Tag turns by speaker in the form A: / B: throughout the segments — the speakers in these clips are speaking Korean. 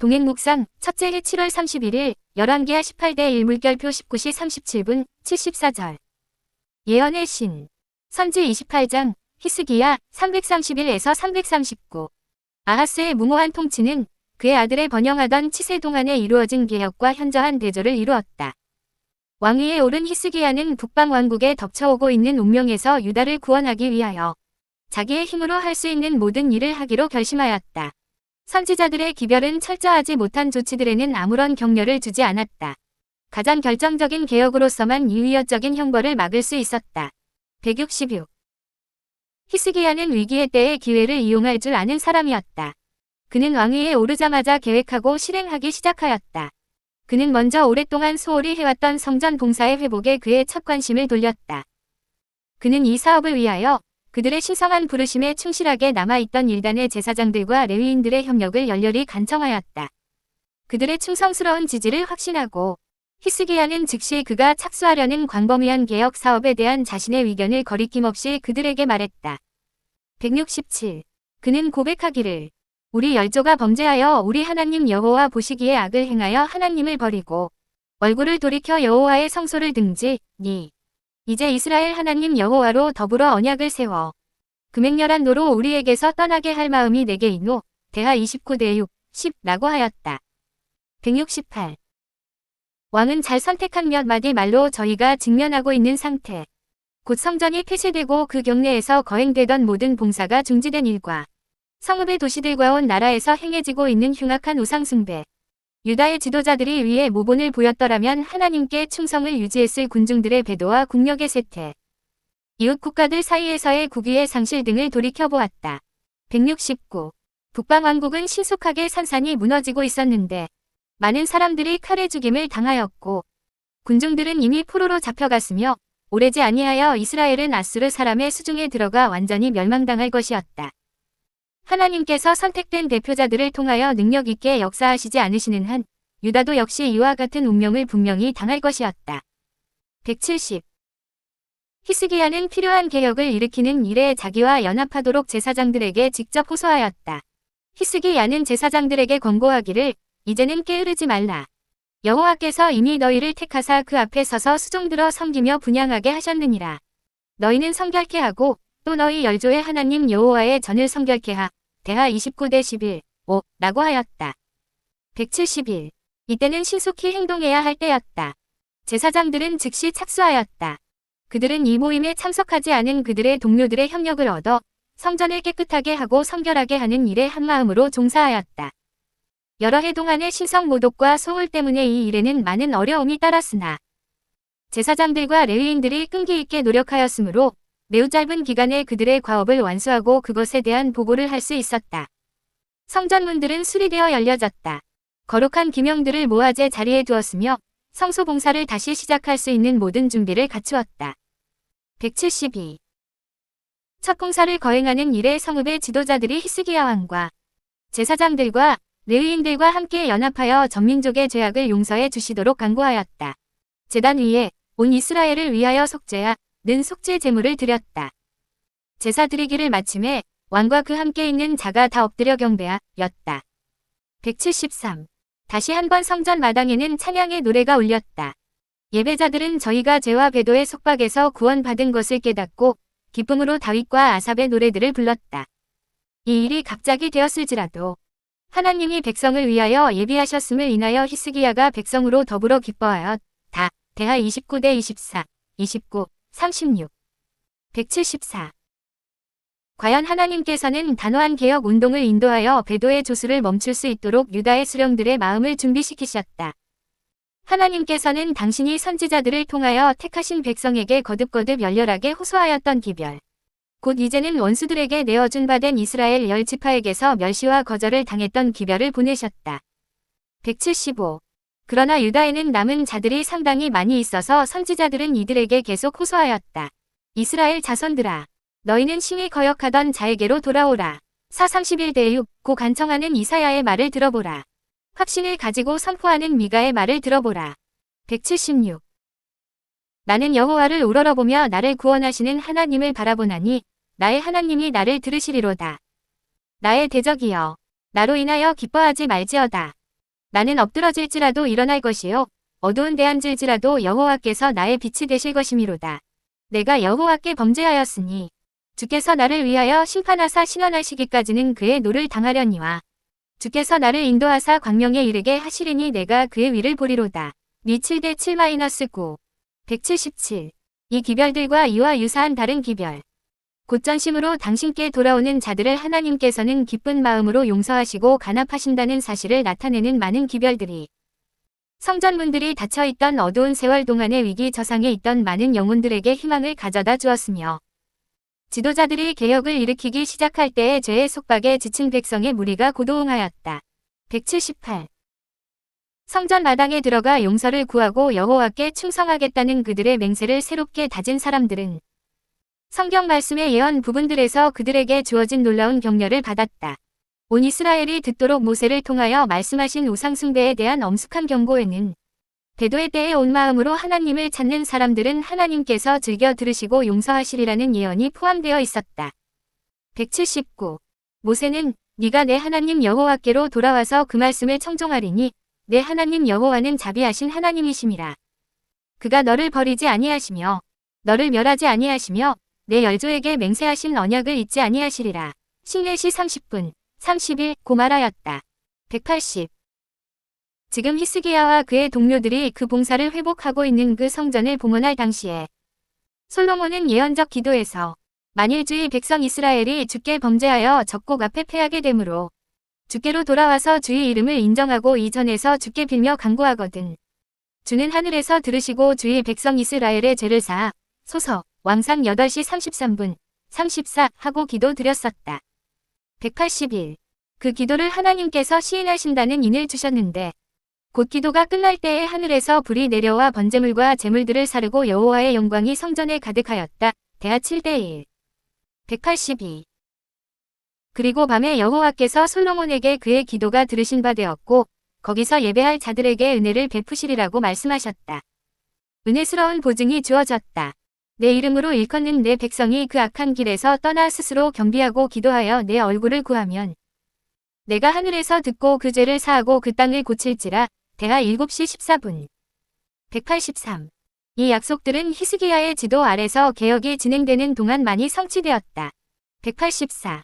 A: 동행묵상 첫째 해 7월 31일 열왕기하 18대 1 물결표 19시 37분 74절. 예언의 신. 선지 28장 히스기야 331에서 339. 아하스의 무모한 통치는 그의 아들의 번영하던 치세 동안에 이루어진 개혁과 현저한 대조를 이루었다. 왕위에 오른 히스기야는 북방 왕국에 덮쳐오고 있는 운명에서 유다를 구원하기 위하여 자기의 힘으로 할 수 있는 모든 일을 하기로 결심하였다. 선지자들의 기별은 철저하지 못한 조치들에는 아무런 격려를 주지 않았다. 가장 결정적인 개혁으로서만 이위협적인 형벌을 막을 수 있었다. 166. 히스기야는 위기의 때에 기회를 이용할 줄 아는 사람이었다. 그는 왕위에 오르자마자 계획하고 실행하기 시작하였다. 그는 먼저 오랫동안 소홀히 해왔던 성전 봉사의 회복에 그의 첫 관심을 돌렸다. 그는 이 사업을 위하여 그들의 신성한 부르심에 충실하게 남아있던 일단의 제사장들과 레위인들의 협력을 열렬히 간청하였다. 그들의 충성스러운 지지를 확신하고 히스기야는 즉시 그가 착수하려는 광범위한 개혁 사업에 대한 자신의 의견을 거리낌 없이 그들에게 말했다. 167. 그는 고백하기를 우리 열조가 범죄하여 우리 하나님 여호와 보시기에 악을 행하여 하나님을 버리고 얼굴을 돌이켜 여호와의 성소를 등지니 이제 이스라엘 하나님 여호와로 더불어 언약을 세워 그 맹렬한 노로 우리에게서 떠나게 할 마음이 내게 있노. 대하 29대 6, 10라고 하였다. 168. 왕은 잘 선택한 몇 마디 말로 저희가 직면하고 있는 상태, 곧 성전이 폐쇄되고 그 경내에서 거행되던 모든 봉사가 중지된 일과 성읍의 도시들과 온 나라에서 행해지고 있는 흉악한 우상숭배, 유다의 지도자들이 위에 모본을 보였더라면 하나님께 충성을 유지했을 군중들의 배도와 국력의 쇠퇴, 이웃 국가들 사이에서의 국위의 상실 등을 돌이켜보았다. 169. 북방왕국은 신속하게 산산이 무너지고 있었는데 많은 사람들이 칼에 죽임을 당하였고 군중들은 이미 포로로 잡혀갔으며 오래지 아니하여 이스라엘은 아수르 사람의 수중에 들어가 완전히 멸망당할 것이었다. 하나님께서 선택된 대표자들을 통하여 능력 있게 역사하시지 않으시는 한 유다도 역시 이와 같은 운명을 분명히 당할 것이었다. 170. 히스기야는 필요한 개혁을 일으키는 일에 자기와 연합하도록 제사장들에게 직접 호소하였다. 히스기야는 제사장들에게 권고하기를 이제는 게으르지 말라. 여호와께서 이미 너희를 택하사 그 앞에 서서 수종들어 섬기며 분향하게 하셨느니라. 너희는 성결케 하고 또 너희 열조의 하나님 여호와의 전을 성결케 하. 대하 29대 11, 5라고 하였다. 171. 이때는 신속히 행동해야 할 때였다. 제사장들은 즉시 착수하였다. 그들은 이 모임에 참석하지 않은 그들의 동료들의 협력을 얻어 성전을 깨끗하게 하고 성결하게 하는 일에 한마음으로 종사하였다. 여러 해 동안의 신성 모독과 소홀 때문에 이 일에는 많은 어려움이 따랐으나 제사장들과 레위인들이 끈기 있게 노력하였으므로 매우 짧은 기간에 그들의 과업을 완수하고 그것에 대한 보고를 할 수 있었다. 성전문들은 수리되어 열려졌다. 거룩한 기명들을 모아제 자리에 두었으며 성소 봉사를 다시 시작할 수 있는 모든 준비를 갖추었다. 172. 첫 봉사를 거행하는 일에 성읍의 지도자들이 히스기야 왕과 제사장들과 레위인들과 함께 연합하여 전민족의 죄악을 용서해 주시도록 간구하였다. 제단 위에 온 이스라엘을 위하여 속죄야 는 속죄 제물을 드렸다. 제사 드리기를 마침에 왕과 그 함께 있는 자가 다 엎드려 경배하였다. 173. 다시 한번 성전 마당에는 찬양의 노래가 울렸다. 예배자들은 저희가 죄와 배도의 속박에서 구원받은 것을 깨닫고 기쁨으로 다윗과 아삽의 노래들을 불렀다. 이 일이 갑자기 되었을지라도 하나님이 백성을 위하여 예비하셨음을 인하여 히스기야가 백성으로 더불어 기뻐하였다. 대하 29대 24, 29, 36. 174. 과연 하나님께서는 단호한 개혁 운동을 인도하여 배도의 조수를 멈출 수 있도록 유다의 수령들의 마음을 준비시키셨다. 하나님께서는 당신이 선지자들을 통하여 택하신 백성에게 거듭거듭 열렬하게 호소하였던 기별, 곧 이제는 원수들에게 내어준 바 된 이스라엘 10지파에게서 멸시와 거절을 당했던 기별을 보내셨다. 175. 그러나 유다에는 남은 자들이 상당히 많이 있어서 선지자들은 이들에게 계속 호소하였다. 이스라엘 자손들아, 너희는 심히 거역하던 자에게로 돌아오라. 사 31대 6, 고 간청하는 이사야의 말을 들어보라. 확신을 가지고 선포하는 미가의 말을 들어보라. 176. 나는 여호와를 우러러보며 나를 구원하시는 하나님을 바라보나니 나의 하나님이 나를 들으시리로다. 나의 대적이여, 나로 인하여 기뻐하지 말지어다. 나는 엎드러질지라도 일어날 것이요 어두운 데 앉을지라도 여호와께서 나의 빛이 되실 것이미로다. 내가 여호와께 범죄하였으니 주께서 나를 위하여 심판하사 신원하시기까지는 그의 노를 당하려니와 주께서 나를 인도하사 광명에 이르게 하시리니 내가 그의 위를 보리로다. 미 7대 7-9 177. 이 기별들과 이와 유사한 다른 기별. 곧 전심으로 당신께 돌아오는 자들을 하나님께서는 기쁜 마음으로 용서하시고 간합하신다는 사실을 나타내는 많은 기별들이 성전문들이 닫혀있던 어두운 세월 동안의 위기 저상에 있던 많은 영혼들에게 희망을 가져다 주었으며 지도자들이 개혁을 일으키기 시작할 때의 죄의 속박에 지친 백성의 무리가 고도응하였다. 178. 성전 마당에 들어가 용서를 구하고 여호와께 충성하겠다는 그들의 맹세를 새롭게 다진 사람들은 성경 말씀의 예언 부분들에서 그들에게 주어진 놀라운 격려를 받았다. 온 이스라엘이 듣도록 모세를 통하여 말씀하신 우상숭배에 대한 엄숙한 경고에는 대도의 때에 온 마음으로 하나님을 찾는 사람들은 하나님께서 즐겨 들으시고 용서하시리라는 예언이 포함되어 있었다. 179. 모세는 네가 내 하나님 여호와께로 돌아와서 그 말씀을 청종하리니 내 하나님 여호와는 자비하신 하나님이심이라. 그가 너를 버리지 아니하시며 너를 멸하지 아니하시며 내 열조에게 맹세하신 언약을 잊지 아니하시리라. 신뢰시 30분 31 고말하였다. 180. 지금 히스기야와 그의 동료들이 그 봉사를 회복하고 있는 그 성전을 봉헌할 당시에 솔로몬은 예언적 기도에서 만일 주의 백성 이스라엘이 주께 범죄하여 적국 앞에 패하게 되므로 주께로 돌아와서 주의 이름을 인정하고 이전에서 주께 빌며 간구하거든 주는 하늘에서 들으시고 주의 백성 이스라엘의 죄를 사하 소서 왕상 8시 33분 34 하고 기도 드렸었다. 181. 그 기도를 하나님께서 시인하신다는 인을 주셨는데 곧 기도가 끝날 때에 하늘에서 불이 내려와 번제물과 제물들을 사르고 여호와의 영광이 성전에 가득하였다. 대하 7-1. 182. 그리고 밤에 여호와께서 솔로몬에게 그의 기도가 들으신 바 되었고 거기서 예배할 자들에게 은혜를 베푸시리라고 말씀하셨다. 은혜스러운 보증이 주어졌다. 내 이름으로 일컫는 내 백성이 그 악한 길에서 떠나 스스로 겸비하고 기도하여 내 얼굴을 구하면 내가 하늘에서 듣고 그 죄를 사하고 그 땅을 고칠지라. 대하 7시 14분. 183. 이 약속들은 히스기야의 지도 아래서 개혁이 진행되는 동안 많이 성취되었다. 184.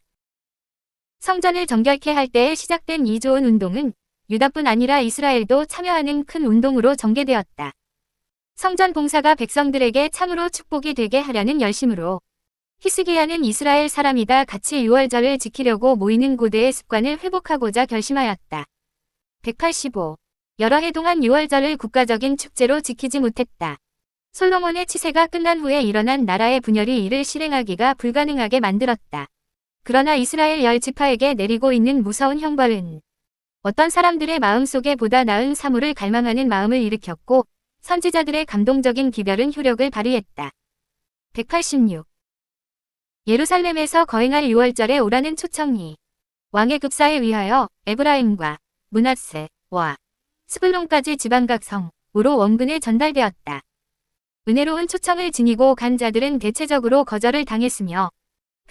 A: 성전을 정결케 할 때에 시작된 이 좋은 운동은 유다뿐 아니라 이스라엘도 참여하는 큰 운동으로 전개되었다. 성전 봉사가 백성들에게 참으로 축복이 되게 하려는 열심으로 히스기야는 이스라엘 사람이다 같이 유월절을 지키려고 모이는 고대의 습관을 회복하고자 결심하였다. 185. 여러 해 동안 유월절을 국가적인 축제로 지키지 못했다. 솔로몬의 치세가 끝난 후에 일어난 나라의 분열이 이를 실행하기가 불가능하게 만들었다. 그러나 이스라엘 10지파에게 내리고 있는 무서운 형벌은 어떤 사람들의 마음속에 보다 나은 사물을 갈망하는 마음을 일으켰고 선지자들의 감동적인 기별은 효력을 발휘했다. 186. 예루살렘에서 거행할 유월절에 오라는 초청이 왕의 급사에 위하여 에브라임과 므낫세와 스불론까지 지방각 성으로 원군에 전달되었다. 은혜로운 초청을 지니고 간 자들은 대체적으로 거절을 당했으며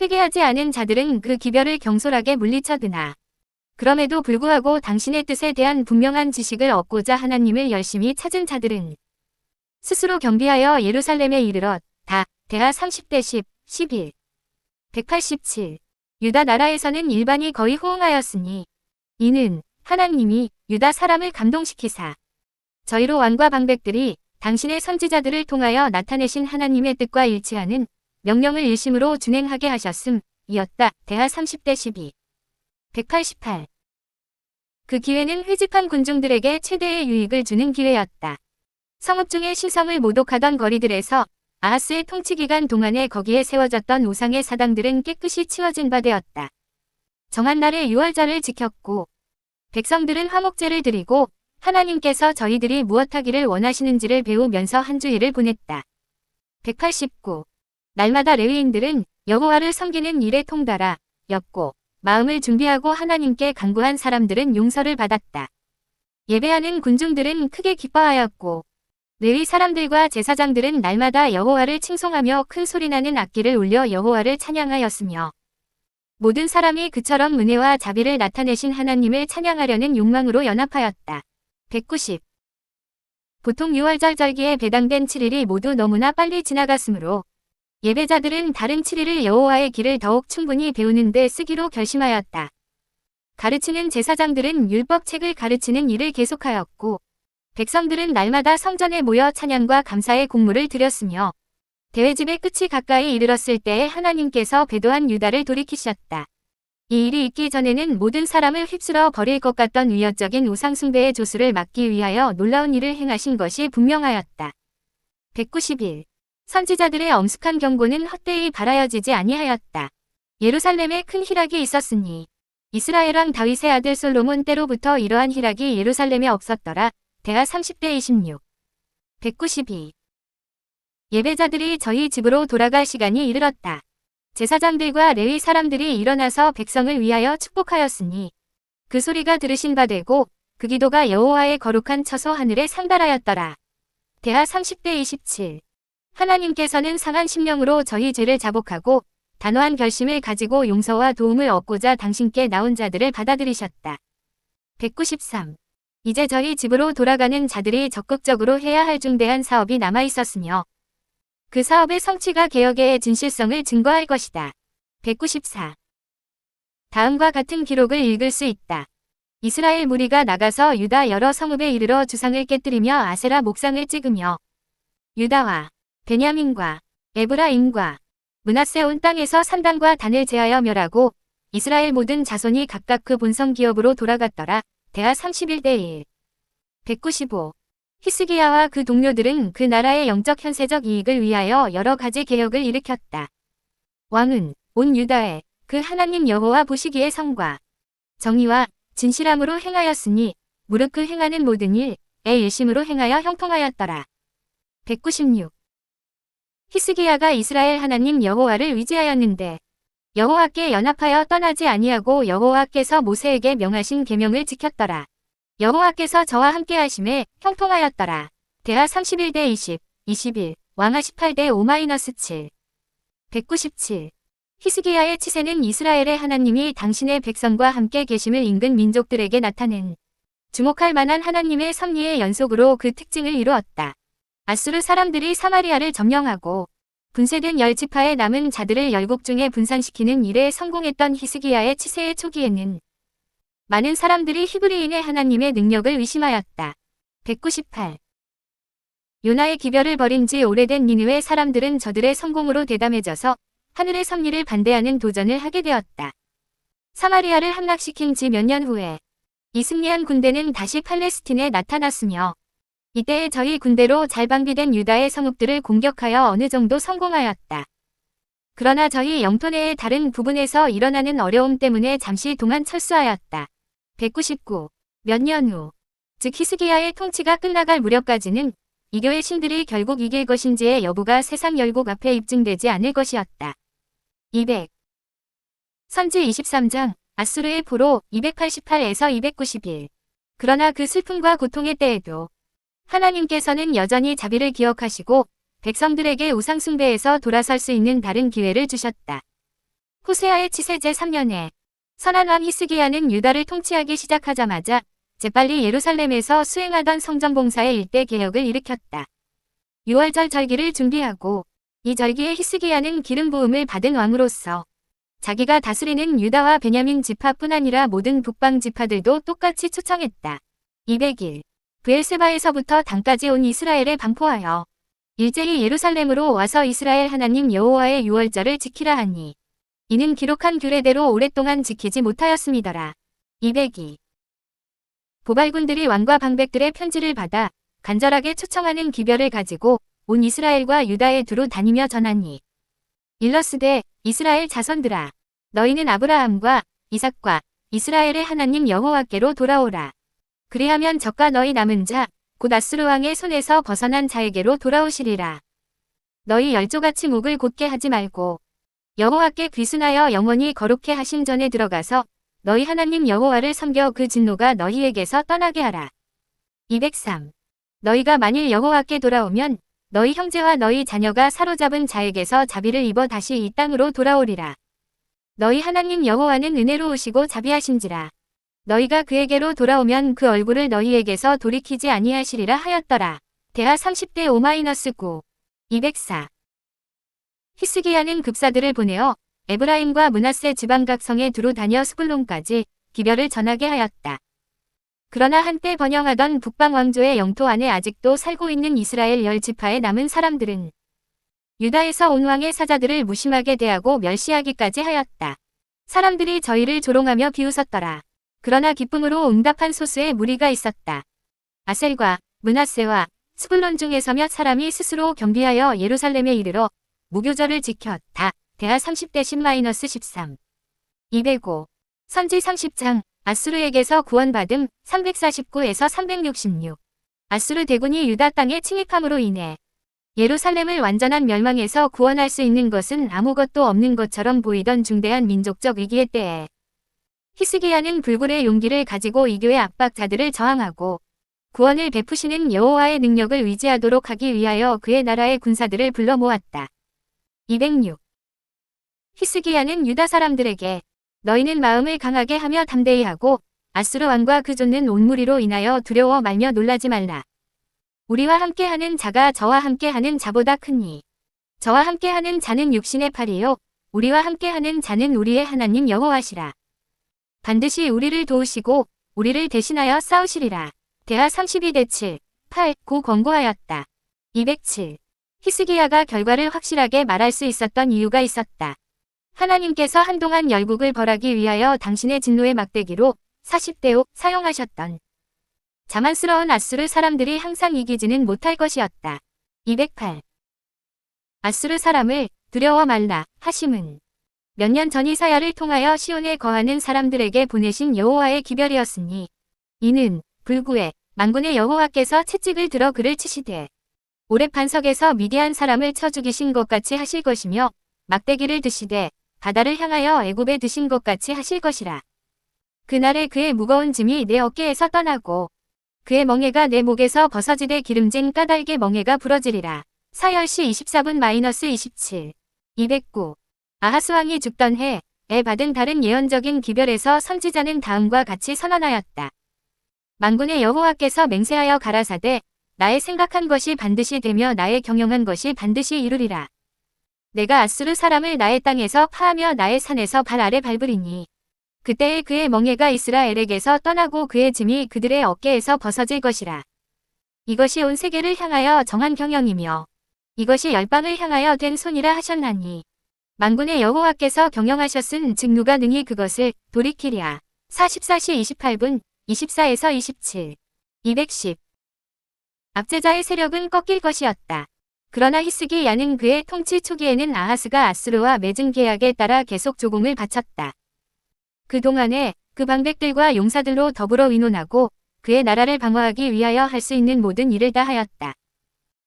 A: 회개하지 않은 자들은 그 기별을 경솔하게 물리쳐드나 그럼에도 불구하고 당신의 뜻에 대한 분명한 지식을 얻고자 하나님을 열심히 찾은 자들은 스스로 겸비하여 예루살렘에 이르렀 다. 대하 30대 10, 11. 187. 유다 나라에서는 일반이 거의 호응하였으니 이는 하나님이 유다 사람을 감동시키사 저희로 왕과 방백들이 당신의 선지자들을 통하여 나타내신 하나님의 뜻과 일치하는 명령을 일심으로 준행하게 하셨음 이었다. 대하 30대 12. 188. 그 기회는 회집한 군중들에게 최대의 유익을 주는 기회였다. 성읍 중의 신성을 모독하던 거리들에서 아하스의 통치기간 동안에 거기에 세워졌던 우상의 사당들은 깨끗이 치워진 바 되었다. 정한 날에 유월절을 지켰고 백성들은 화목제를 드리고 하나님께서 저희들이 무엇하기를 원하시는지를 배우면서 한 주일을 보냈다. 189. 날마다 레위인들은 여호와를 섬기는 일에 통달하 였고 마음을 준비하고 하나님께 간구한 사람들은 용서를 받았다. 예배하는 군중들은 크게 기뻐하였고 레위 사람들과 제사장들은 날마다 여호와를 칭송하며 큰 소리나는 악기를 울려 여호와를 찬양하였으며 모든 사람이 그처럼 은혜와 자비를 나타내신 하나님을 찬양하려는 욕망으로 연합하였다. 190. 보통 6월절 절기에 배당된 7일이 모두 너무나 빨리 지나갔으므로 예배자들은 다른 7일을 여호와의 길을 더욱 충분히 배우는 데 쓰기로 결심하였다. 가르치는 제사장들은 율법책을 가르치는 일을 계속하였고 백성들은 날마다 성전에 모여 찬양과 감사의 공물을 드렸으며 대회집의 끝이 가까이 이르렀을 때에 하나님께서 배도한 유다를 돌이키셨다. 이 일이 있기 전에는 모든 사람을 휩쓸어 버릴 것 같던 위협적인 우상숭배의 조수를 막기 위하여 놀라운 일을 행하신 것이 분명하였다. 191. 선지자들의 엄숙한 경고는 헛되이 바라여지지 아니하였다. 예루살렘에 큰 희락이 있었으니 이스라엘 왕 다윗의 아들 솔로몬 때로부터 이러한 희락이 예루살렘에 없었더라. 대하 30대 26. 192. 예배자들이 저희 집으로 돌아갈 시간이 이르렀다. 제사장들과 레위 사람들이 일어나서 백성을 위하여 축복하였으니 그 소리가 들으신 바 되고 그 기도가 여호와의 거룩한 처소 하늘에 상달하였더라. 대하 30대 27. 하나님께서는 상한 심령으로 저희 죄를 자복하고 단호한 결심을 가지고 용서와 도움을 얻고자 당신께 나온 자들을 받아들이셨다. 193. 이제 저희 집으로 돌아가는 자들이 적극적으로 해야 할 중대한 사업이 남아있었으며 그 사업의 성취가 개혁의 진실성을 증거할 것이다. 194. 다음과 같은 기록을 읽을 수 있다. 이스라엘 무리가 나가서 유다 여러 성읍에 이르러 주상을 깨뜨리며 아세라 목상을 찍으며 유다와 베냐민과 에브라임과 므낫세 온 땅에서 산당과 단을 제하여 멸하고 이스라엘 모든 자손이 각각 그 본성 기업으로 돌아갔더라. 대하 31대 1. 195. 히스기야와 그 동료들은 그 나라의 영적 현세적 이익을 위하여 여러 가지 개혁을 일으켰다. 왕은 온 유다에 그 하나님 여호와 보시기에 성과 정의와 진실함으로 행하였으니 무릇 그 행하는 모든 일에 일심으로 행하여 형통하였더라. 196. 히스기야가 이스라엘 하나님 여호와를 의지하였는데 여호와께 연합하여 떠나지 아니하고 여호와께서 모세에게 명하신 계명을 지켰더라. 여호와께서 저와 함께 하심에 형통하였더라. 대하 31대 20, 21, 왕하 18대 5-7. 197. 히스기야의 치세는 이스라엘의 하나님이 당신의 백성과 함께 계심을 인근 민족들에게 나타낸 주목할 만한 하나님의 섭리의 연속으로 그 특징을 이루었다. 아수르 사람들이 사마리아를 점령하고 분쇄된 10지파의 남은 자들을 열국 중에 분산시키는 일에 성공했던 히스기야의 치세의 초기에는 많은 사람들이 히브리인의 하나님의 능력을 의심하였다. 198. 요나의 기별을 버린 지 오래된 니느웨 사람들은 저들의 성공으로 대담해져서 하늘의 섭리를 반대하는 도전을 하게 되었다. 사마리아를 함락시킨 지 몇 년 후에 이 승리한 군대는 다시 팔레스틴에 나타났으며 이때에 저희 군대로 잘 방비된 유다의 성읍들을 공격하여 어느 정도 성공하였다. 그러나 저희 영토 내의 다른 부분에서 일어나는 어려움 때문에 잠시 동안 철수하였다. 199. 몇 년 후, 즉 히스기야의 통치가 끝나갈 무렵까지는 이교의 신들이 결국 이길 것인지의 여부가 세상 열국 앞에 입증되지 않을 것이었다. 200. 선지 23장, 아수르의 포로 288에서 291. 그러나 그 슬픔과 고통의 때에도 하나님께서는 여전히 자비를 기억하시고 백성들에게 우상숭배에서 돌아설 수 있는 다른 기회를 주셨다. 호세아의 치세 제3년에 선한 왕 히스기야는 유다를 통치하기 시작하자마자 재빨리 예루살렘에서 수행하던 성전봉사의 일대 개혁을 일으켰다. 6월절 절기를 준비하고 이 절기에 히스기야는 기름 부음을 받은 왕으로서 자기가 다스리는 유다와 베냐민 지파뿐 아니라 모든 북방 지파들도 똑같이 초청했다. 200일. 브엘세바에서부터 단까지 온 이스라엘에 반포하여 일제히 예루살렘으로 와서 이스라엘 하나님 여호와의 6월절을 지키라 하니 이는 기록한 규례대로 오랫동안 지키지 못하였음이더라. 202. 보발군들이 왕과 방백들의 편지를 받아 간절하게 초청하는 기별을 가지고 온 이스라엘과 유다에 두루 다니며 전하니 일러스되 이스라엘 자손들아 너희는 아브라함과 이삭과 이스라엘의 하나님 여호와께로 돌아오라. 그리하면 적과 너희 남은 자 곧 아수르 왕의 손에서 벗어난 자에게로 돌아오시리라. 너희 열조같이 목을 곧게 하지 말고 여호와께 귀순하여 영원히 거룩해 하신 전에 들어가서 너희 하나님 여호와를 섬겨 그 진노가 너희에게서 떠나게 하라. 203. 너희가 만일 여호와께 돌아오면 너희 형제와 너희 자녀가 사로잡은 자에게서 자비를 입어 다시 이 땅으로 돌아오리라. 너희 하나님 여호와는 은혜로우시고 자비하신지라. 너희가 그에게로 돌아오면 그 얼굴을 너희에게서 돌이키지 아니하시리라 하였더라. 대하 30대 5-9 204 히스기야는 급사들을 보내어 에브라임과 므낫세 지방 각 성에 두루 다녀 스불론까지 기별을 전하게 하였다. 그러나 한때 번영하던 북방 왕조의 영토 안에 아직도 살고 있는 이스라엘 10지파에 남은 사람들은 유다에서 온 왕의 사자들을 무심하게 대하고 멸시하기까지 하였다. 사람들이 저희를 조롱하며 비웃었더라. 그러나 기쁨으로 응답한 소수의 무리가 있었다. 아셀과 므낫세와 스불론 중에서 몇 사람이 스스로 경비하여 예루살렘에 이르러 무교절을 지켰다. 대하 30대 10-13 205 선지 30장 아수르에게서 구원받음 349에서 366 아수르 대군이 유다 땅에 침입함으로 인해 예루살렘을 완전한 멸망에서 구원할 수 있는 것은 아무것도 없는 것처럼 보이던 중대한 민족적 위기의 때에 히스기야는 불굴의 용기를 가지고 이교의 압박자들을 저항하고 구원을 베푸시는 여호와의 능력을 의지하도록 하기 위하여 그의 나라의 군사들을 불러 모았다. 206 히스기야는 유다 사람들에게 너희는 마음을 강하게 하며 담대히 하고 아수르 왕과 그 좇는 온 무리로 인하여 두려워 말며 놀라지 말라. 우리와 함께하는 자가 저와 함께하는 자보다 크니 저와 함께하는 자는 육신의 팔이요 우리와 함께하는 자는 우리의 하나님 여호와시라. 반드시 우리를 도우시고 우리를 대신하여 싸우시리라. 대하 32대 7-8-9 권고하였다. 207 히스기야가 결과를 확실하게 말할 수 있었던 이유가 있었다. 하나님께서 한동안 열국을 벌하기 위하여 당신의 진노의 막대기로 40대 5 사용하셨던 자만스러운 아수르 사람들이 항상 이기지는 못할 것이었다. 208 아수르 사람을 두려워 말라 하심은 몇 년 전 이사야를 통하여 시온에 거하는 사람들에게 보내신 여호와의 기별이었으니 이는 불구에 만군의 여호와께서 채찍을 들어 그를 치시되 오랫 반석에서 미디안 사람을 쳐 죽이신 것 같이 하실 것이며 막대기를 드시되 바다를 향하여 애굽에 드신 것 같이 하실 것이라. 그날에 그의 무거운 짐이 내 어깨에서 떠나고 그의 멍에가 내 목에서 벗어지되 기름진 까닭의 멍에가 부러지리라. 사열시 24분-27 209 아하스 왕이 죽던 해에 받은 다른 예언적인 기별에서 선지자는 다음과 같이 선언하였다. 만군의 여호와께서 맹세하여 가라사대 나의 생각한 것이 반드시 되며 나의 경영한 것이 반드시 이루리라. 내가 아수르 사람을 나의 땅에서 파하며 나의 산에서 발 아래 밟으리니 그때에 그의 멍에가 이스라엘에게서 떠나고 그의 짐이 그들의 어깨에서 벗어질 것이라. 이것이 온 세계를 향하여 정한 경영이며 이것이 열방을 향하여 된 손이라 하셨나니 만군의 여호와께서 경영하셨은 즉 누가 능히 그것을 돌이키랴. 44시 28분 24에서 27 210 압제자의 세력은 꺾일 것이었다. 그러나 히스기야는 그의 통치 초기에는 아하스가 아수르와 맺은 계약에 따라 계속 조공을 바쳤다. 그동안에 그 방백들과 용사들로 더불어 의논하고 그의 나라를 방어하기 위하여 할 수 있는 모든 일을 다 하였다.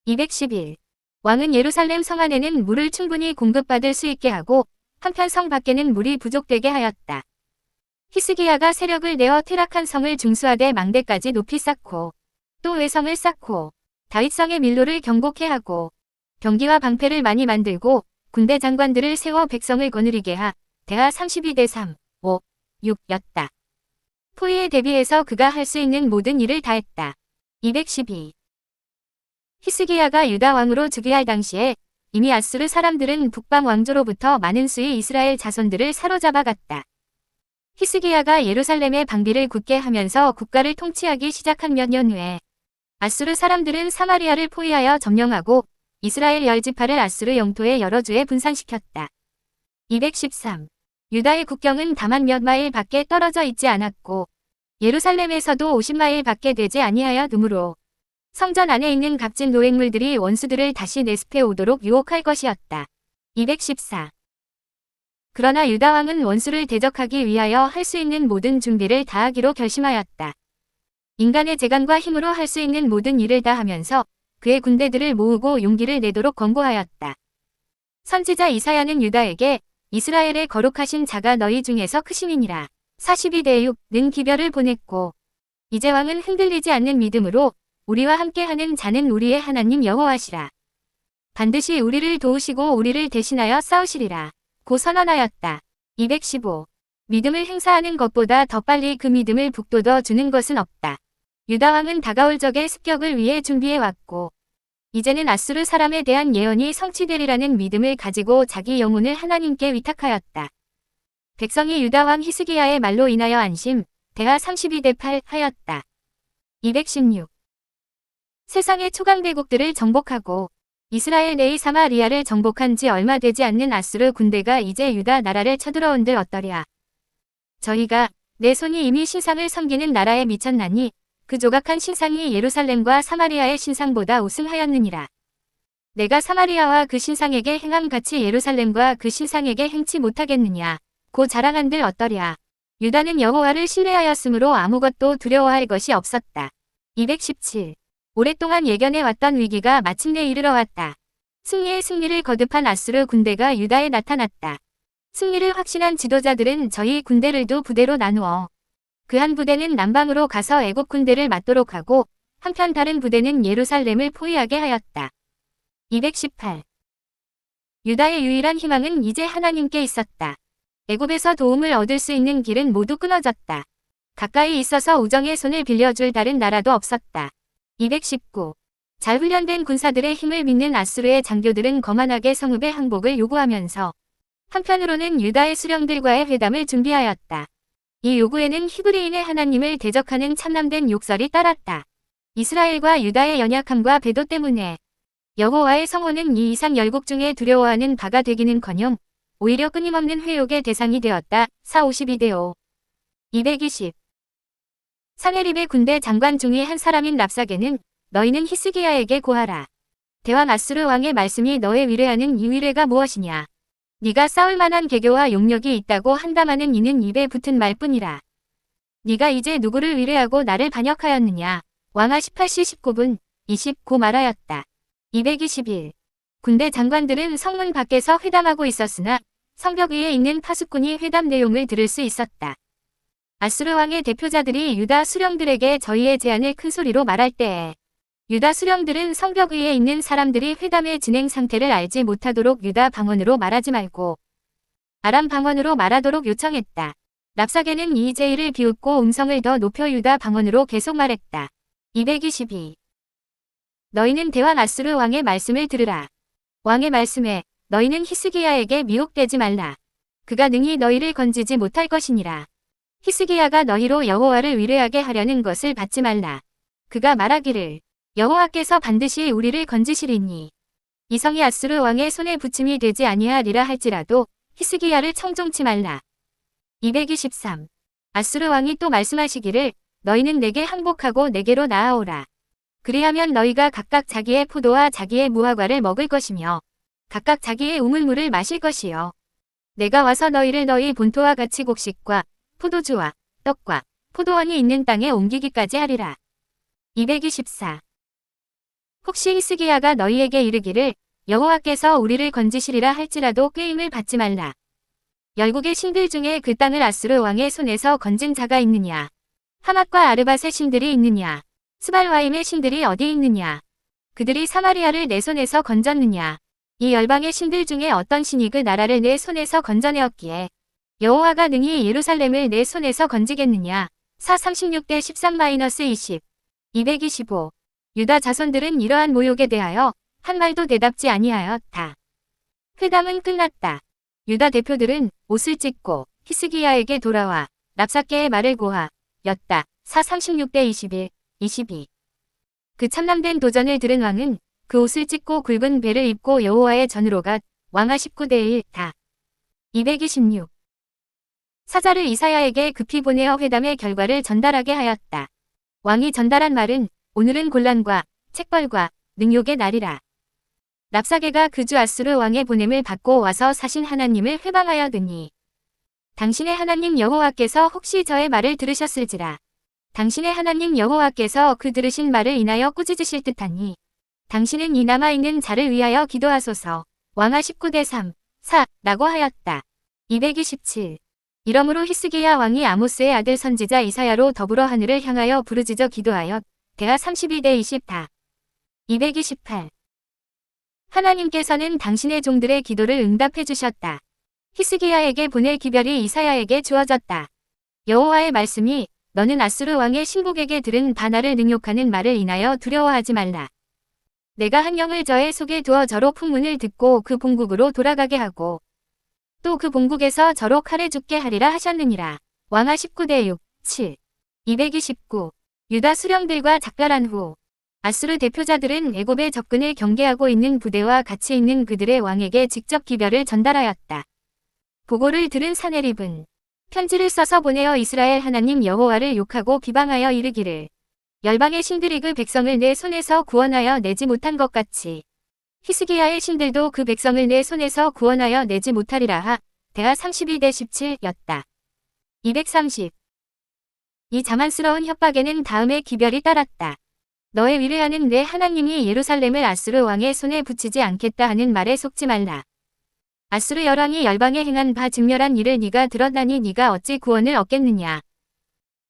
A: 211 왕은 예루살렘 성 안에는 물을 충분히 공급받을 수 있게 하고 한편 성 밖에는 물이 부족되게 하였다. 히스기야가 세력을 내어 퇴락한 성을 중수하되 망대까지 높이 쌓고 또 외성을 쌓고 다윗성의 밀로를 견고케 하고 병기와 방패를 많이 만들고 군대 장관들을 세워 백성을 거느리게 하. 대하 32대 3-5-6였다. 포위에 대비해서 그가 할 수 있는 모든 일을 다했다. 212 히스기야가 유다 왕으로 즉위할 당시에 이미 아수르 사람들은 북방 왕조로부터 많은 수의 이스라엘 자손들을 사로잡아 갔다. 히스기야가 예루살렘의 방비를 굳게 하면서 국가를 통치하기 시작한 몇 년 후에 아수르 사람들은 사마리아를 포위하여 점령하고 이스라엘 10지파를 아수르 영토의 여러 주에 분산시켰다. 213 유다의 국경은 다만 몇 마일 밖에 떨어져 있지 않았고 예루살렘에서도 50마일 밖에 되지 아니하였으므로 성전 안에 있는 값진 노획물들이 원수들을 다시 내습해 오도록 유혹할 것이었다. 214 그러나 유다 왕은 원수를 대적하기 위하여 할 수 있는 모든 준비를 다하기로 결심하였다. 인간의 재간과 힘으로 할 수 있는 모든 일을 다 하면서 그의 군대들을 모으고 용기를 내도록 권고하였다. 선지자 이사야는 유다에게 이스라엘의 거룩하신 자가 너희 중에서 크심이니라. 42대 6는 기별을 보냈고 이제 왕은 흔들리지 않는 믿음으로 우리와 함께하는 자는 우리의 하나님 여호와시라. 반드시 우리를 도우시고 우리를 대신하여 싸우시리라. 고 선언하였다. 215. 믿음을 행사하는 것보다 더 빨리 그 믿음을 북돋워 주는 것은 없다. 유다왕은 다가올 적의 습격을 위해 준비해왔고 이제는 아수르 사람에 대한 예언이 성취되리라는 믿음을 가지고 자기 영혼을 하나님께 위탁하였다. 백성이 유다왕 히스기야의 말로 인하여 안심, 대하 32대 8 하였다. 216. 세상의 초강대국들을 정복하고 이스라엘 내의 사마리아를 정복한 지 얼마 되지 않는 아수르 군대가 이제 유다 나라를 쳐들어온들 어떠랴. 저희가 내 손이 이미 신상을 섬기는 나라에 미쳤나니 그 조각한 신상이 예루살렘과 사마리아의 신상보다 우승하였느니라. 내가 사마리아와 그 신상에게 행함 같이 예루살렘과 그 신상에게 행치 못하겠느냐. 고 자랑한들 어떠랴. 유다는 여호와를 신뢰하였으므로 아무것도 두려워할 것이 없었다. 217. 오랫동안 예견해왔던 위기가 마침내 이르러 왔다. 승리의 승리를 거듭한 아수르 군대가 유다에 나타났다. 승리를 확신한 지도자들은 저희 군대를 두 부대로 나누어 그 한 부대는 남방으로 가서 애굽 군대를 맞도록 하고 한편 다른 부대는 예루살렘을 포위하게 하였다. 218. 유다의 유일한 희망은 이제 하나님께 있었다. 애굽에서 도움을 얻을 수 있는 길은 모두 끊어졌다. 가까이 있어서 우정의 손을 빌려줄 다른 나라도 없었다. 219. 잘 훈련된 군사들의 힘을 믿는 아수르의 장교들은 거만하게 성읍의 항복을 요구하면서 한편으로는 유다의 수령들과의 회담을 준비하였다. 이 요구에는 히브리인의 하나님을 대적하는 참남된 욕설이 따랐다. 이스라엘과 유다의 연약함과 배도 때문에 여호와의 성호는 이 이상 열국 중에 두려워하는 바가 되기는커녕 오히려 끊임없는 회욕의 대상이 되었다. 452대 5. 220. 사네립의 군대 장관 중의 한 사람인 랍사게는 너희는 히스기야에게 고하라. 대왕 아수르 왕의 말씀이 너의 위례하는 이 위례가 무엇이냐. 네가 싸울 만한 계교와 용력이 있다고 한다마는 이는 입에 붙은 말뿐이라. 네가 이제 누구를 위례하고 나를 반역하였느냐. 왕하 18시 19분 20고 말하였다. 221. 군대 장관들은 성문 밖에서 회담하고 있었으나 성벽 위에 있는 파수꾼이 회담 내용을 들을 수 있었다. 아수르 왕의 대표자들이 유다 수령들에게 저희의 제안을 큰 소리로 말할 때에 유다 수령들은 성벽 위에 있는 사람들이 회담의 진행 상태를 알지 못하도록 유다 방언으로 말하지 말고 아람 방언으로 말하도록 요청했다. 랍사게는 이 제의를 비웃고 음성을 더 높여 유다 방언으로 계속 말했다. 222. 너희는 대왕 아수르 왕의 말씀을 들으라. 왕의 말씀에 너희는 히스기야에게 미혹되지 말라. 그가 능히 너희를 건지지 못할 것이니라. 히스기야가 너희로 여호와를 위례하게 하려는 것을 받지 말라. 그가 말하기를 여호와께서 반드시 우리를 건지시리니 이 성이 아수르 왕의 손에 붙임이 되지 아니하리라 할지라도 히스기야를 청종치 말라. 223. 아수르 왕이 또 말씀하시기를 너희는 내게 항복하고 내게로 나아오라. 그리하면 너희가 각각 자기의 포도와 자기의 무화과를 먹을 것이며 각각 자기의 우물물을 마실 것이요. 내가 와서 너희를 너희 본토와 같이 곡식과 포도주와 떡과 포도원이 있는 땅에 옮기기까지 하리라. 224. 혹시 히스기야가 너희에게 이르기를 여호와께서 우리를 건지시리라 할지라도 꾀임을 받지 말라. 열국의 신들 중에 그 땅을 아수르 왕의 손에서 건진 자가 있느냐. 하맛과 아르밧의 신들이 있느냐. 스발와임의 신들이 어디 있느냐. 그들이 사마리아를 내 손에서 건졌느냐. 이 열방의 신들 중에 어떤 신이 그 나라를 내 손에서 건져내었기에 여호와가 능히 예루살렘을 내 손에서 건지겠느냐. 436대 13-20. 225. 유다 자손들은 이러한 모욕에 대하여 한 말도 대답지 아니하였다. 회담은 끝났다. 유다 대표들은 옷을 찢고 히스기야에게 돌아와 랍사게의 말을 고하였다. 436대 21, 22. 그 참남된 도전을 들은 왕은 그 옷을 찢고 굵은 배를 입고 여호와의 전으로 갓 왕하 19대 1 다. 226. 사자를 이사야에게 급히 보내어 회담의 결과를 전달하게 하였다. 왕이 전달한 말은 오늘은 곤란과 책벌과 능욕의 날이라. 랍사게가 그 주 아수르 왕의 보냄을 받고 와서 사신 하나님을 회방하여드니 당신의 하나님 여호와께서 혹시 저의 말을 들으셨을지라. 당신의 하나님 여호와께서 그 들으신 말을 인하여 꾸짖으실 듯하니 당신은 이 남아있는 자를 위하여 기도하소서. 왕하 19대 3, 4 라고 하였다. 227. 이러므로 히스기야 왕이 아모스의 아들 선지자 이사야로 더불어 하늘을 향하여 부르짖어 기도하여 대하 32대 20 다. 228. 하나님께서는 당신의 종들의 기도를 응답해 주셨다. 히스기야에게 보낼 기별이 이사야에게 주어졌다. 여호와의 말씀이 너는 아수르 왕의 신복에게 들은 바나를 능욕하는 말을 인하여 두려워하지 말라. 내가 한 영을 저의 속에 두어 저로 풍문을 듣고 그 본국으로 돌아가게 하고 또 그 본국에서 저로 칼에 죽게 하리라 하셨느니라. 왕하 19대 6, 7. 229. 유다 수령들과 작별한 후 아수르 대표자들은 애굽의 접근을 경계하고 있는 부대와 같이 있는 그들의 왕에게 직접 기별을 전달하였다. 보고를 들은 사네립은 편지를 써서 보내어 이스라엘 하나님 여호와를 욕하고 비방하여 이르기를 열방의 신들이 그 백성을 내 손에서 구원하여 내지 못한 것 같이 히스기야의 신들도 그 백성을 내 손에서 구원하여 내지 못하리라 하. 대하 32대 17였다. 230. 이 자만스러운 협박에는 다음의 기별이 따랐다. 너의 위대하는 내 하나님이 예루살렘을 아수르 왕의 손에 붙이지 않겠다 하는 말에 속지 말라. 아수르 열왕이 열방에 행한 바 증멸한 일을 네가 들었나니 네가 어찌 구원을 얻겠느냐.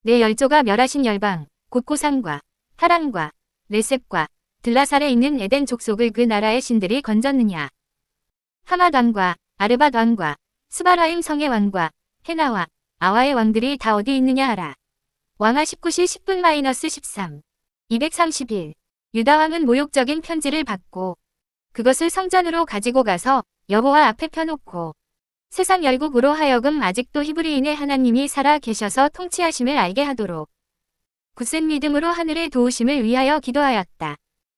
A: 내 열조가 멸하신 열방 곧 고산과 하란과 레셉과 들라살에 있는 에덴 족속을 그 나라의 신들이 건졌느냐. 하맛 왕과 아르밧 왕과 스바라임 성의 왕과 헤나와 아와의 왕들이 다 어디 있느냐 하라. 왕하 19시 10분-13. 231. 유다 왕은 모욕적인 편지를 받고 그것을 성전으로 가지고 가서 여호와 앞에 펴놓고 세상 열국으로 하여금 아직도 히브리인의 하나님이 살아 계셔서 통치하심을 알게 하도록 굳센 믿음으로 하늘의 도우심을 위하여 기도하였다.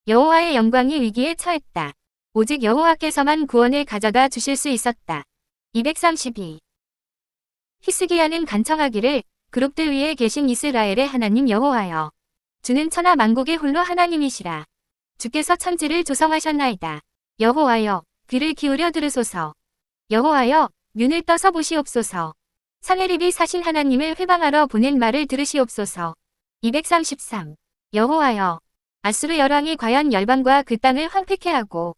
A: 여호와의 영광이 위기에 처했다. 오직 여호와께서만 구원을 가져다 주실 수 있었다. 232. 히스기야는 간청하기를 그룹들 위에 계신 이스라엘의 하나님 여호와여. 주는 천하 만국의 홀로 하나님이시라. 주께서 천지를 조성하셨나이다. 여호와여, 귀를 기울여 들으소서. 여호와여, 눈을 떠서 보시옵소서. 사네립이 사신 하나님을 회방하러 보낸 말을 들으시옵소서. 233. 여호와여, 아수르 열왕이 과연 열방과 그 땅을 황폐케 하고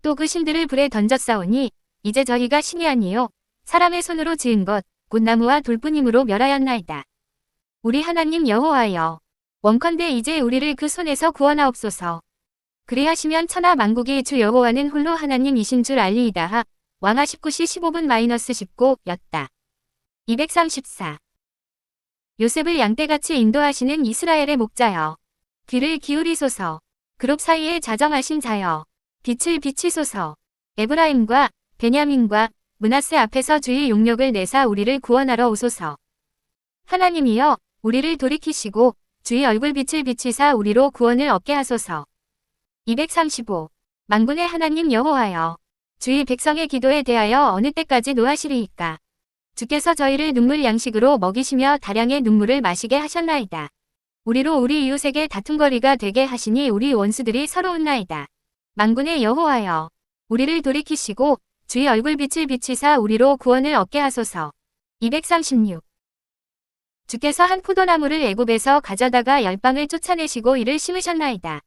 A: 또 그 신들을 불에 던졌사오니 이제 저희가 신이 아니요 사람의 손으로 지은 것 곧 나무와 돌뿐임으로 멸하였나이다. 우리 하나님 여호와여, 원컨대 이제 우리를 그 손에서 구원하옵소서. 그리하시면 천하 만국의 주 여호와는 홀로 하나님이신 줄 알리이다 하. 왕하 19시 15분-19였다. 234. 요셉을 양떼같이 인도하시는 이스라엘의 목자여. 귀를 기울이소서. 그룹 사이에 자정하신 자여. 빛을 비치소서. 에브라임과 베냐민과 므낫세 앞에서 주의 용력을 내사 우리를 구원하러 오소서. 하나님이여, 우리를 돌이키시고 주의 얼굴빛을 비치사 우리로 구원을 얻게 하소서. 235. 만군의 하나님 여호와여, 주의 백성의 기도에 대하여 어느 때까지 노하시리이까. 주께서 저희를 눈물 양식으로 먹이시며 다량의 눈물을 마시게 하셨나이다. 우리로 우리 이웃에게 다툼거리가 되게 하시니 우리 원수들이 서러운나이다. 만군의 여호와여, 우리를 돌이키시고 주의 얼굴빛을 비치사 우리로 구원을 얻게 하소서. 236. 주께서 한 포도나무를 애굽에서 가져다가 열방을 쫓아내시고 이를 심으셨나이다.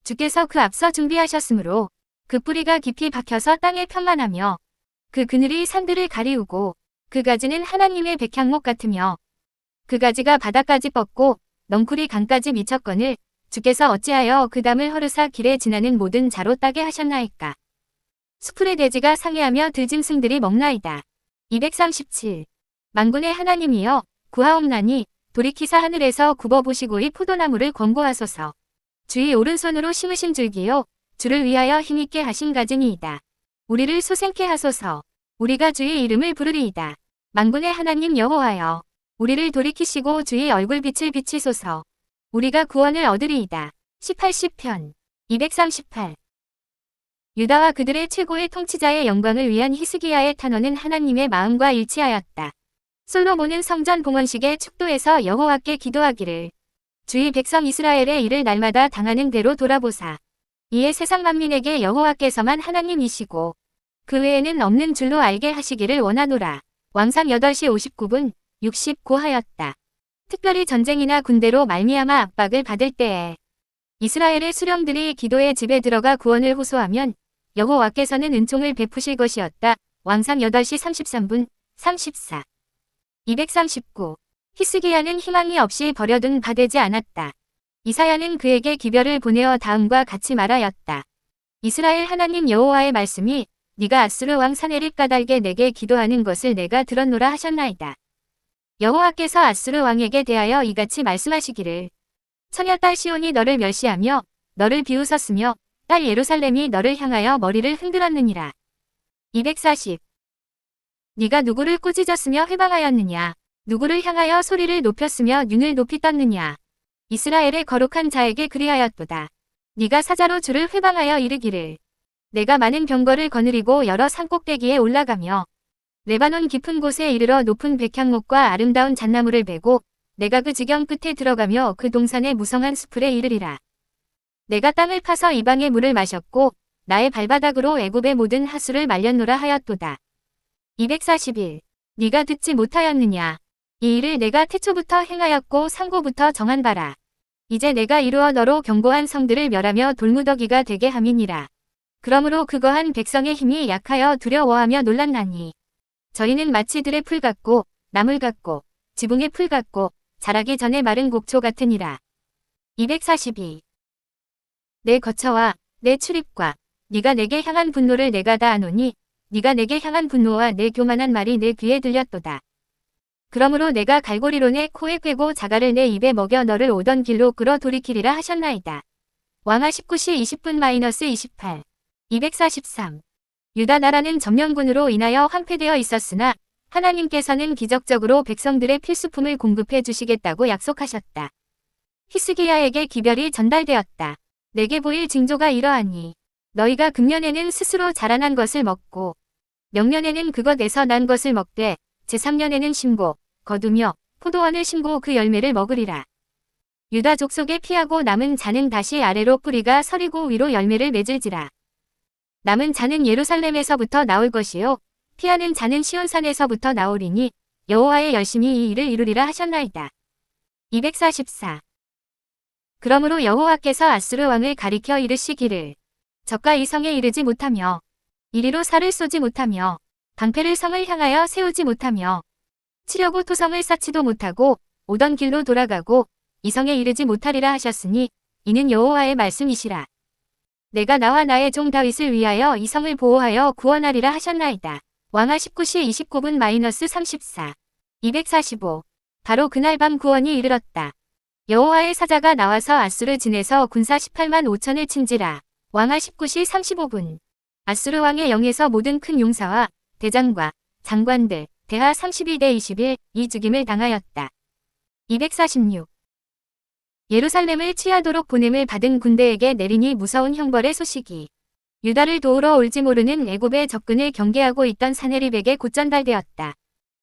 A: 주께서 그 앞서 준비하셨으므로 그 뿌리가 깊이 박혀서 땅에 편만하며 그 그늘이 산들을 가리우고 그 가지는 하나님의 백향목 같으며 그 가지가 바다까지 뻗고 넝쿨이 강까지 미쳤거늘 주께서 어찌하여 그 담을 허르사 길에 지나는 모든 자로 따게 하셨나이까. 수풀의 돼지가 상해하며 들짐승들이 먹나이다. 237. 만군의 하나님이여, 구하옵나니 돌이키사 하늘에서 굽어보시고 이 포도나무를 권고하소서. 주의 오른손으로 심으신 줄기요 주를 위하여 힘있게 하신 가지니이다. 우리를 소생케 하소서. 우리가 주의 이름을 부르리이다. 만군의 하나님 여호와여, 우리를 돌이키시고 주의 얼굴빛을 비치소서. 우리가 구원을 얻으리이다. 18시편 238. 유다와 그들의 최고의 통치자의 영광을 위한 히스기야의 탄원은 하나님의 마음과 일치하였다. 솔로몬은 성전 봉헌식의 축도에서 여호와께 기도하기를 주의 백성 이스라엘의 일을 날마다 당하는 대로 돌아보사. 이에 세상 만민에게 여호와께서만 하나님이시고 그 외에는 없는 줄로 알게 하시기를 원하노라. 왕상 8시 59분 69 하였다. 특별히 전쟁이나 군대로 말미암아 압박을 받을 때에 이스라엘의 수령들이 기도의 집에 들어가 구원을 호소하면 여호와께서는 은총을 베푸실 것이었다. 왕상 8시 33분 34. 239. 히스기야는 희망이 없이 버려둔 바 되지 않았다. 이사야는 그에게 기별을 보내어 다음과 같이 말하였다. 이스라엘 하나님 여호와의 말씀이 네가 앗수르 왕 사네립 까닭에 내게 기도하는 것을 내가 들었노라 하셨나이다. 여호와께서 앗수르 왕에게 대하여 이같이 말씀하시기를 처녀딸 시온이 너를 멸시하며 너를 비웃었으며 딸 예루살렘이 너를 향하여 머리를 흔들었느니라. 240. 네가 누구를 꾸짖었으며 회방하였느냐? 누구를 향하여 소리를 높였으며 눈을 높이 떴느냐? 이스라엘의 거룩한 자에게 그리하였도다. 네가 사자로 주를 회방하여 이르기를 내가 많은 병거를 거느리고 여러 산꼭대기에 올라가며 레바논 깊은 곳에 이르러 높은 백향목과 아름다운 잣나무를 베고 내가 그 지경 끝에 들어가며 그 동산의 무성한 수풀에 이르리라. 내가 땅을 파서 이방의 물을 마셨고 나의 발바닥으로 애굽의 모든 하수를 말렸노라 하였도다. 241. 네가 듣지 못하였느냐? 이 일을 내가 태초부터 행하였고 상고부터 정한 바라. 이제 내가 이루어 너로 견고한 성들을 멸하며 돌무더기가 되게 함이니라. 그러므로 그거한 백성의 힘이 약하여 두려워하며 놀랐나니 저희는 마치 들의 풀 같고 나물 같고 지붕의 풀 같고 자라기 전에 마른 곡초 같으니라. 242. 내 거처와 내 출입과 네가 내게 향한 분노를 내가 다 아노니 네가 내게 향한 분노와 내 교만한 말이 내 귀에 들렸도다. 그러므로 내가 갈고리로 내 코에 꿰고 자갈을 내 입에 먹여 너를 오던 길로 끌어 돌이키리라 하셨나이다. 왕하 19시 20분-28. 243. 유다 나라는 점령군으로 인하여 황폐되어 있었으나 하나님께서는 기적적으로 백성들의 필수품을 공급해 주시겠다고 약속하셨다. 히스기야에게 기별이 전달되었다. 내게 보일 징조가 이러하니 너희가 금년에는 스스로 자라난 것을 먹고 명년에는 그것에서 난 것을 먹되 제3년에는 심고 거두며 포도원을 심고 그 열매를 먹으리라. 유다 족속에 피하고 남은 자는 다시 아래로 뿌리가 서리고 위로 열매를 맺을지라. 남은 자는 예루살렘에서부터 나올 것이요 피하는 자는 시온산에서부터 나오리니 여호와의 열심히 이 일을 이루리라 하셨나이다. 244. 그러므로 여호와께서 앗수르 왕을 가리켜 이르시기를 저가 이 성에 이르지 못하며 이리로 살을 쏘지 못하며 방패를 성을 향하여 세우지 못하며 치려고 토성을 쌓지도 못하고 오던 길로 돌아가고 이 성에 이르지 못하리라 하셨으니 이는 여호와의 말씀이시라. 내가 나와 나의 종 다윗을 위하여 이 성을 보호하여 구원하리라 하셨나이다. 왕하 19시 29분-34. 245. 바로 그날 밤 구원이 이르렀다. 여호와의 사자가 나와서 앗수르 진에서 군사 18만 5천을 친지라. 왕하 19시 35분. 앗수르 왕의 영에서 모든 큰 용사와 대장과 장관들 대하 32대 21 이 죽임을 당하였다. 246. 예루살렘을 취하도록 보냄을 받은 군대에게 내리니 무서운 형벌의 소식이 유다를 도우러 올지 모르는 애굽의 접근을 경계하고 있던 사네립에게 곧 전달되었다.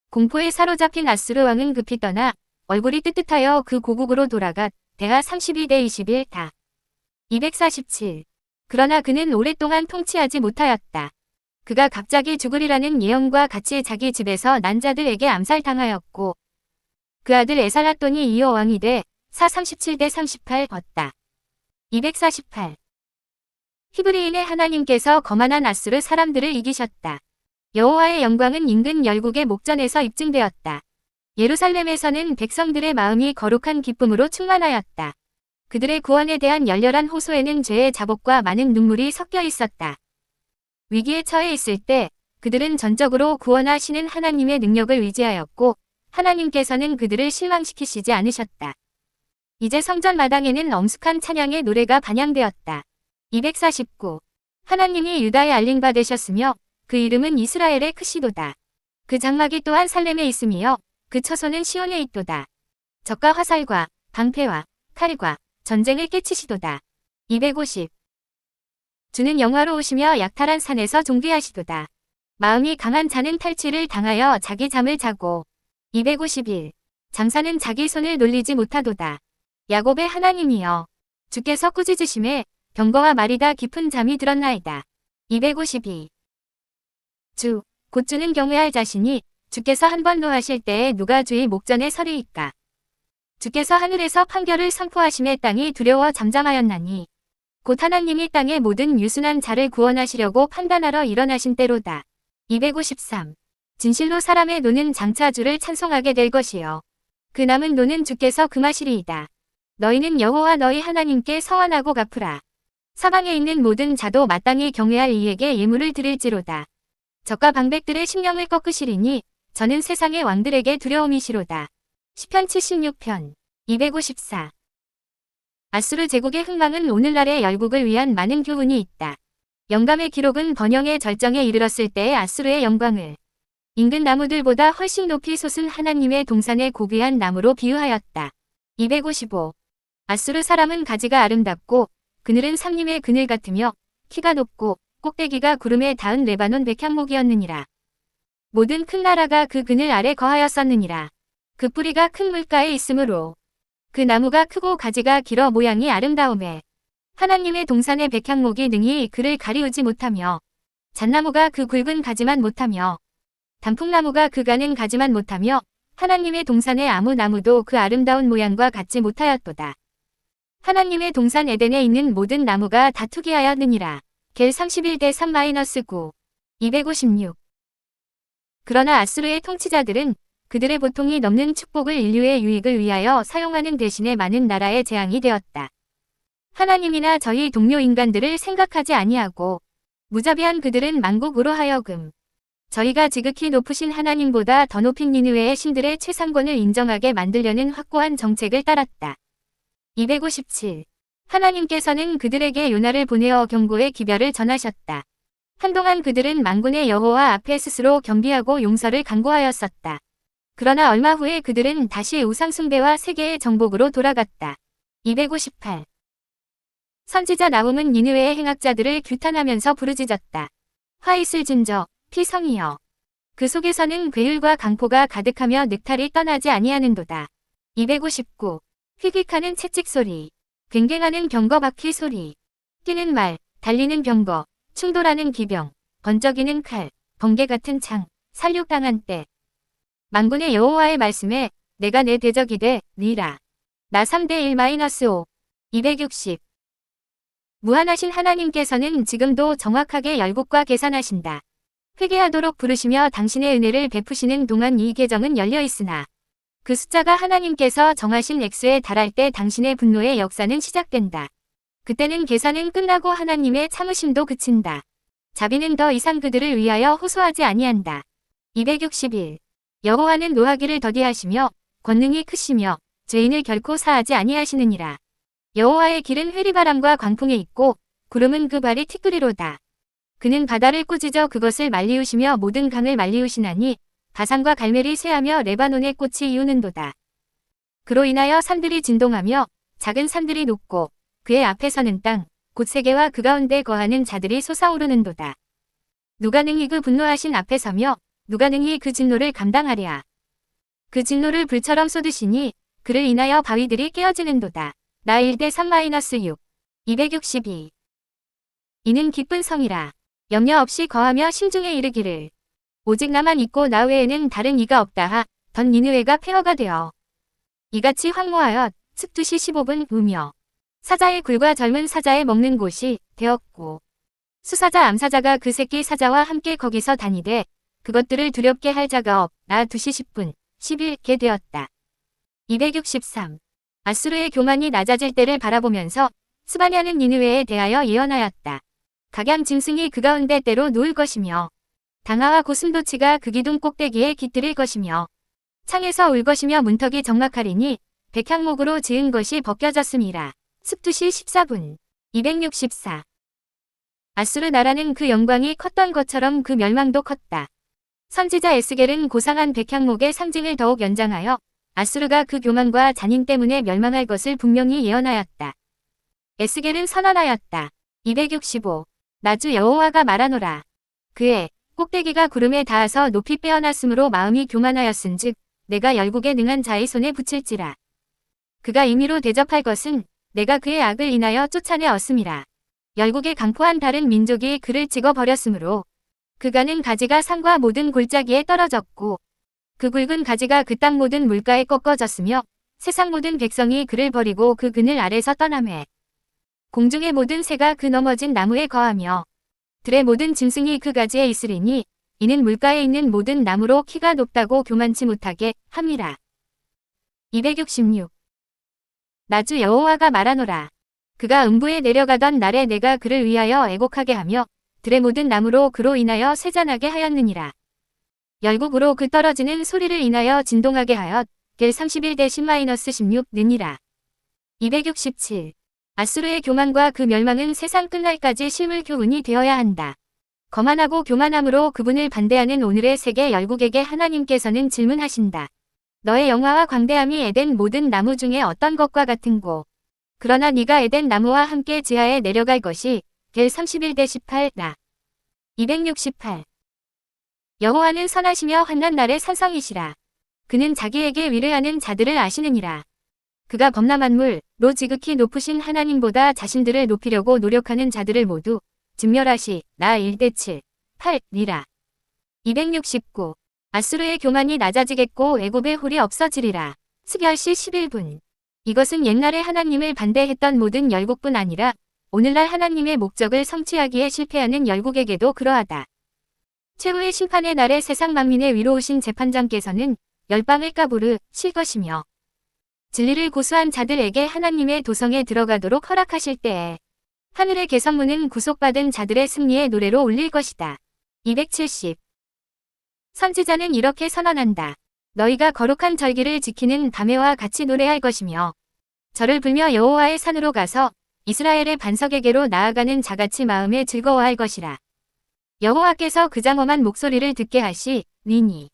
A: 공포에 사로잡힌 앗수르 왕은 급히 떠나 얼굴이 뜨뜻하여 그 고국으로 돌아가 대하 32대 21 다. 247. 그러나 그는 오랫동안 통치하지 못하였다. 그가 갑자기 죽으리라는 예언과 같이 자기 집에서 난 자들에게 암살당하였고 그 아들 에살핫돈이 이어 왕이 돼 사 37대 38 걷다. 248. 히브리인의 하나님께서 거만한 앗수르 사람들을 이기셨다. 여호와의 영광은 인근 열국의 목전에서 입증되었다. 예루살렘에서는 백성들의 마음이 거룩한 기쁨으로 충만하였다. 그들의 구원에 대한 열렬한 호소에는 죄의 자복과 많은 눈물이 섞여 있었다. 위기에 처해 있을 때 그들은 전적으로 구원하시는 하나님의 능력을 의지하였고 하나님께서는 그들을 실망시키시지 않으셨다. 이제 성전 마당에는 엄숙한 찬양의 노래가 반향되었다. 249. 하나님이 유다에 알린바 되셨으며 그 이름은 이스라엘의 크시도다. 그 장막이 또한 살렘에 있으며 그 처소는 시온에 있도다. 적과 화살과 방패와 칼과 전쟁을 깨치시도다. 250. 주는 영화로우시며 약탈한 산에서 존귀하시도다. 마음이 강한 자는 탈취를 당하여 자기 잠을 자고. 251. 장사는 자기 손을 놀리지 못하도다. 야곱의 하나님이여 주께서 꾸짖으심에 병거와 말이다 깊은 잠이 들었나이다. 252. 주, 곧 주는 경외할 자시니 주께서 한 번 노하실 때에 누가 주의 목전에 서리이까. 주께서 하늘에서 판결을 선포하심에 땅이 두려워 잠잠하였나니 곧 하나님이 땅의 모든 유순한 자를 구원하시려고 판단하러 일어나신 때로다. 253. 진실로 사람의 노는 장차 주를 찬송하게 될 것이요 그 남은 노는 주께서 금하시리이다. 너희는 여호와 너희 하나님께 서원하고 갚으라. 사방에 있는 모든 자도 마땅히 경외할 이에게 예물을 드릴지로다. 적과 방백들의 심령을 꺾으시리니 저는 세상의 왕들에게 두려움이시로다. 시편 76편 254. 아수르 제국의 흥망은 오늘날의 열국을 위한 많은 교훈이 있다. 영감의 기록은 번영의 절정에 이르렀을 때의 아수르의 영광을 인근 나무들보다 훨씬 높이 솟은 하나님의 동산의 고귀한 나무로 비유하였다. 255. 아수르 사람은 가지가 아름답고 그늘은 삼림의 그늘 같으며 키가 높고 꼭대기가 구름에 닿은 레바논 백향목이었느니라. 모든 큰 나라가 그 그늘 아래 거하였었느니라. 그 뿌리가 큰 물가에 있으므로 그 나무가 크고 가지가 길어 모양이 아름다우매 하나님의 동산의 백향목이 능히 그를 가리우지 못하며 잣나무가 그 굵은 가지만 못하며 단풍나무가 그 가는 가지만 못하며 하나님의 동산의 아무 나무도 그 아름다운 모양과 같지 못하였도다. 하나님의 동산 에덴에 있는 모든 나무가 다 투기하였느니라. 겔 31대 3-9 256. 그러나 아수르의 통치자들은 그들의 보통이 넘는 축복을 인류의 유익을 위하여 사용하는 대신에 많은 나라의 재앙이 되었다. 하나님이나 저희 동료 인간들을 생각하지 아니하고 무자비한 그들은 만국으로 하여금 저희가 지극히 높으신 하나님보다 더 높인 니느웨의 신들의 최상권을 인정하게 만들려는 확고한 정책을 따랐다. 257. 하나님께서는 그들에게 요나를 보내어 경고의 기별을 전하셨다. 한동안 그들은 만군의 여호와 앞에 스스로 겸비하고 용서를 간구하였었다. 그러나 얼마 후에 그들은 다시 우상숭배와 세계의 정복으로 돌아갔다. 258. 선지자 나훔은 니느웨의 행악자들을 규탄하면서 부르짖었다. 화잇을 준저 피성이여. 그 속에서는 괴율과 강포가 가득하며 늑탈이 떠나지 아니하는도다. 259. 휘익하는 채찍 소리, 괭괭하는 병거 바퀴 소리, 뛰는 말, 달리는 병거, 충돌하는 기병, 번쩍이는 칼, 번개 같은 창, 살육당한 때. 만군의 여호와의 말씀에 내가 내 대적이 돼 니라. 나 3대 1-5. 260. 무한하신 하나님께서는 지금도 정확하게 열국과 계산하신다. 회개하도록 부르시며 당신의 은혜를 베푸시는 동안 이 계정은 열려 있으나 그 숫자가 하나님께서 정하신 액수에 달할 때 당신의 분노의 역사는 시작된다. 그때는 계산은 끝나고 하나님의 참으심도 그친다. 자비는 더 이상 그들을 위하여 호소하지 아니한다. 261. 여호와는 노하기를 더디하시며 권능이 크시며 죄인을 결코 사하지 아니하시느니라. 여호와의 길은 회리바람과 광풍에 있고 구름은 그 발이 티끌이로다. 그는 바다를 꾸짖어 그것을 말리우시며 모든 강을 말리우시나니 바산과 갈멜이 쇠하며 레바논의 꽃이 이우는도다. 그로 인하여 산들이 진동하며 작은 산들이 녹고 그의 앞에 서는 땅, 곧 세계와 그 가운데 거하는 자들이 솟아오르는도다. 누가 능히 그 분노하신 앞에 서며 누가 능히 그 진노를 감당하랴. 그 진노를 불처럼 쏟으시니 그를 인하여 바위들이 깨어지는도다. 나 1대 3-6. 262. 이는 기쁜 성이라. 염려 없이 거하며 심중에 이르기를. 오직 나만 있고 나 외에는 다른 이가 없다 하. 던 니느웨가 폐허가 되어. 이같이 황무하여 습두시 15분 우며. 사자의 굴과 젊은 사자의 먹는 곳이 되었고. 수사자 암사자가 그 새끼 사자와 함께 거기서 다니되 그것들을 두렵게 할 자가 없. 나 2시 10분 11개 되었다. 263. 아수르의 교만이 낮아질 때를 바라보면서 스바냐는 니느웨에 대하여 예언하였다. 각양 짐승이 그 가운데 때로 누울 것이며 당하와 고슴도치가 그 기둥 꼭대기에 깃들일 것이며 창에서 울 것이며 문턱이 적막하리니 백향목으로 지은 것이 벗겨졌음이라. 습두시 14분 264. 아수르 나라는 그 영광이 컸던 것처럼 그 멸망도 컸다. 선지자 에스겔은 고상한 백향목의 상징을 더욱 연장하여 아수르가 그 교만과 잔인 때문에 멸망할 것을 분명히 예언하였다. 에스겔은 선언하였다. 265. 나주 여호와가 말하노라. 그의 꼭대기가 구름에 닿아서 높이 빼어났으므로 마음이 교만하였은즉 내가 열국에 능한 자의 손에 붙일지라. 그가 임의로 대접할 것은 내가 그의 악을 인하여 쫓아내었음이라. 열국의 강포한 다른 민족이 그를 찍어버렸으므로 그가는 가지가 산과 모든 골짜기에 떨어졌고 그 굵은 가지가 그 땅 모든 물가에 꺾어졌으며 세상 모든 백성이 그를 버리고 그 그늘 아래서 떠나매 공중의 모든 새가 그 넘어진 나무에 거하며 들의 모든 짐승이 그 가지에 있으리니 이는 물가에 있는 모든 나무로 키가 높다고 교만치 못하게 함이라. 266. 나주 여호와가 말하노라. 그가 음부에 내려가던 날에 내가 그를 위하여 애곡하게 하며 들의 모든 나무로 그로 인하여 쇠잔하게 하였느니라. 열국으로 그 떨어지는 소리를 인하여 진동하게 하였 겔 31-10-16 느니라. 267. 아수르의 교만과 그 멸망은 세상 끝날까지 실물 교훈이 되어야 한다. 거만하고 교만함으로 그분을 반대하는 오늘의 세계 열국에게 하나님께서는 질문하신다. 너의 영화와 광대함이 에덴 모든 나무 중에 어떤 것과 같은고. 그러나 네가 에덴 나무와 함께 지하에 내려갈 것이 겔 31-18라. 268. 여호와는 선하시며 환난 날의 산성이시라. 그는 자기에게 위례하는 자들을 아시느니라. 그가 범람 만물로 지극히 높으신 하나님보다 자신들을 높이려고 노력하는 자들을 모두 진멸하시. 나 1-7, 8리라. 269. 아수르의 교만이 낮아지겠고 애굽의 홀이 없어지리라. 스결시 11분. 이것은 옛날에 하나님을 반대했던 모든 열국뿐 아니라 오늘날 하나님의 목적을 성취하기에 실패하는 열국에게도 그러하다. 최후의 심판의 날에 세상 만민의 위로우신 재판장께서는 열방을 까부르실 것이며 진리를 고수한 자들에게 하나님의 도성에 들어가도록 허락하실 때에 하늘의 개선문은 구속받은 자들의 승리의 노래로 울릴 것이다. 270. 선지자는 이렇게 선언한다. 너희가 거룩한 절기를 지키는 밤에와 같이 노래할 것이며 절을 불며 여호와의 산으로 가서 이스라엘의 반석에게로 나아가는 자같이 마음에 즐거워할 것이라. 여호와께서 그 장엄한 목소리를 듣게 하시리니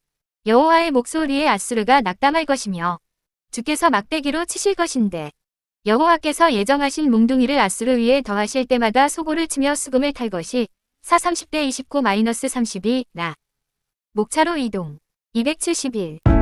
A: 여호와의 목소리에 아수르가 낙담할 것이며 주께서 막대기로 치실 것인데 여호와께서 예정하신 몽둥이를 아수르 위에 더하실 때마다 소고를 치며 수금을 탈 것이 4-30-29-32라. 목차로 이동. 271.